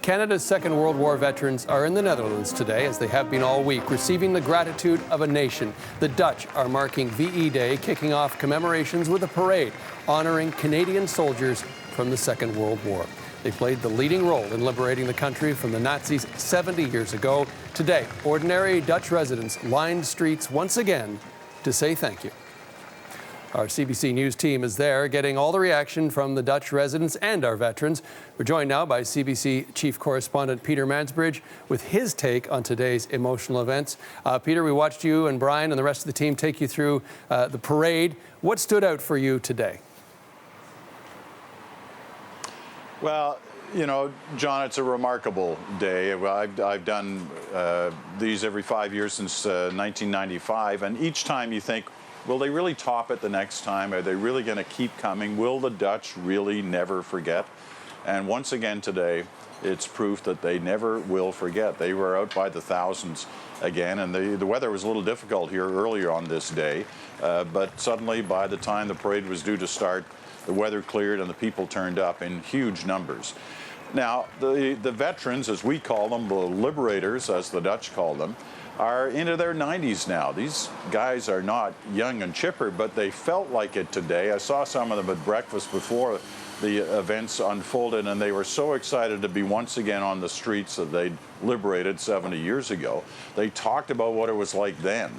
Canada's Second World War veterans are in the Netherlands today, as they have been all week, receiving the gratitude of a nation. The Dutch are marking VE Day, kicking off commemorations with a parade honoring Canadian soldiers from the Second World War. They played the leading role in liberating the country from the Nazis 70 years ago. Today, ordinary Dutch residents lined streets once again to say thank you. Our CBC News team is there, getting all the reaction from the Dutch residents and our veterans. We're joined now by CBC Chief Correspondent Peter Mansbridge with his take on today's emotional events. Peter, we watched you and Brian and the rest of the team take you through the parade. What stood out for you today? Well, you know, John, it's a remarkable day. I've done these every 5 years since 1995, and each time you think, will they really top it the next time? Are they really going to keep coming? Will the Dutch really never forget? And once again today, it's proof that they never will forget. They were out by the thousands again, and the weather was a little difficult here earlier on this day, but suddenly by the time the parade was due to start, the weather cleared and the people turned up in huge numbers. Now, the veterans, as we call them, the liberators, as the Dutch call them, are into their 90s now. These guys are not young and chipper, but they felt like it today. I saw some of them at breakfast before the events unfolded, and they were so excited to be once again on the streets that they'd liberated 70 years ago. They talked about what it was like then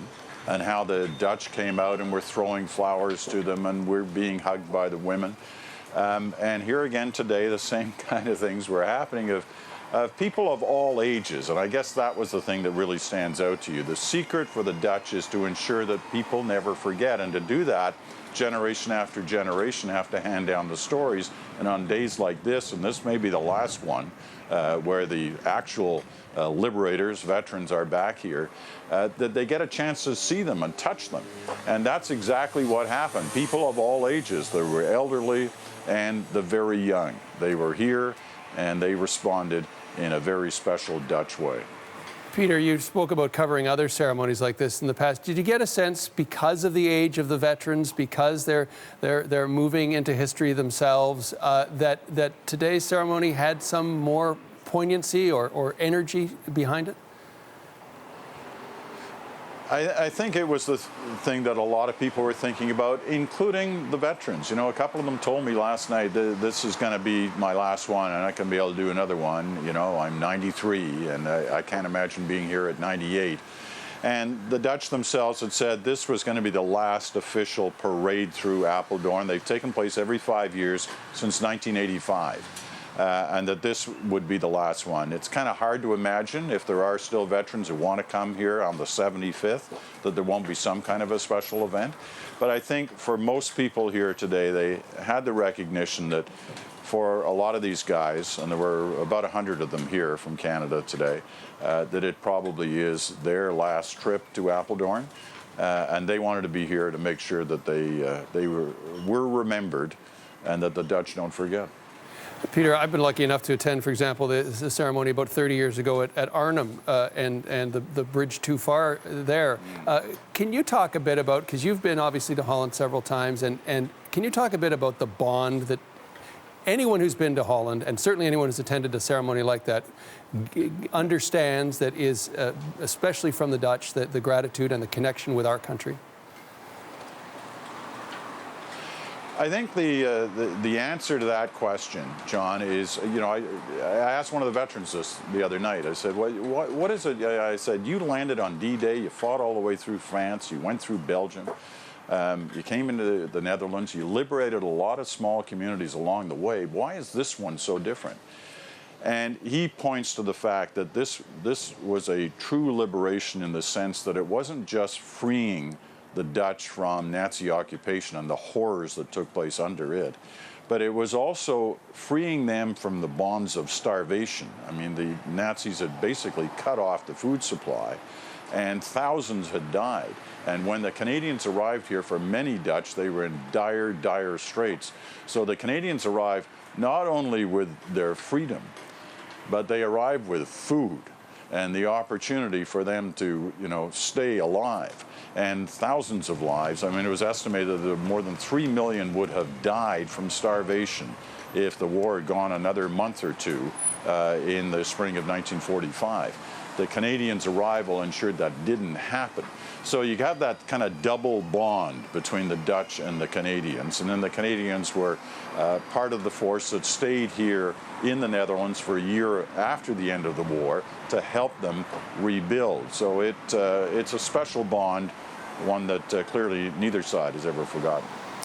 and how the Dutch came out and were throwing flowers to them and were being hugged by the women. And here again today, the same kind of things were happening of people of all ages, and I guess that was the thing that really stands out to you. The secret for the Dutch is to ensure that people never forget, and to do that, generation after generation have to hand down the stories. And on days like this, and this may be the last one, where the actual liberators, veterans are back here, that they get a chance to see them and touch them. And that's exactly what happened. People of all ages, they were elderly and the very young. They were here and they responded in a very special Dutch way. Peter, you spoke about covering other ceremonies like this in the past. Did you get a sense, because of the age of the veterans, because they're moving into history themselves, that today's ceremony had some more poignancy or energy behind it? I think it was the thing that a lot of people were thinking about, including the veterans. You know, a couple of them told me last night, this is going to be my last one, and I can be able to do another one. You know, I'm 93, and I can't imagine being here at 98. And the Dutch themselves had said this was going to be the last official parade through Apeldoorn. They've taken place every 5 years since 1985. And that this would be the last one. It's kind of hard to imagine, if there are still veterans who want to come here on the 75th, that there won't be some kind of a special event. But I think for most people here today, they had the recognition that for a lot of these guys, and there were about 100 of them here from Canada today, that it probably is their last trip to Apeldoorn. And they wanted to be here to make sure that they were remembered and that the Dutch don't forget. Peter, I've been lucky enough to attend, for example, the ceremony about 30 years ago at Arnhem and the bridge too far there. Can you talk a bit about, because you've been obviously to Holland several times, and can you talk a bit about the bond that anyone who's been to Holland, and certainly anyone who's attended a ceremony like that, understands, that is, especially from the Dutch, the gratitude and the connection with our country? I think the answer to that question, John, is, you know, I asked one of the veterans this the other night. I said, what is it? I said, you landed on D-Day, you fought all the way through France, you went through Belgium, you came into the Netherlands, you liberated a lot of small communities along the way. Why is this one so different? And he points to the fact that this was a true liberation in the sense that it wasn't just freeing the Dutch from Nazi occupation and the horrors that took place under it, but it was also freeing them from the bonds of starvation. I mean, the Nazis had basically cut off the food supply, and thousands had died. And when the Canadians arrived here, for many Dutch, they were in dire, dire straits. So the Canadians arrived not only with their freedom, but they arrived with food. and the opportunity for them to, stay alive. And thousands of lives. I mean, it was estimated that more than 3 million would have died from starvation if the war had gone another month or two in the spring of 1945. The Canadians' arrival ensured that didn't happen. So you have that kind of double bond between the Dutch and the Canadians. And then the Canadians were part of the force that stayed here in the Netherlands for a year after the end of the war to help them rebuild. So it's a special bond, one that clearly neither side has ever forgotten.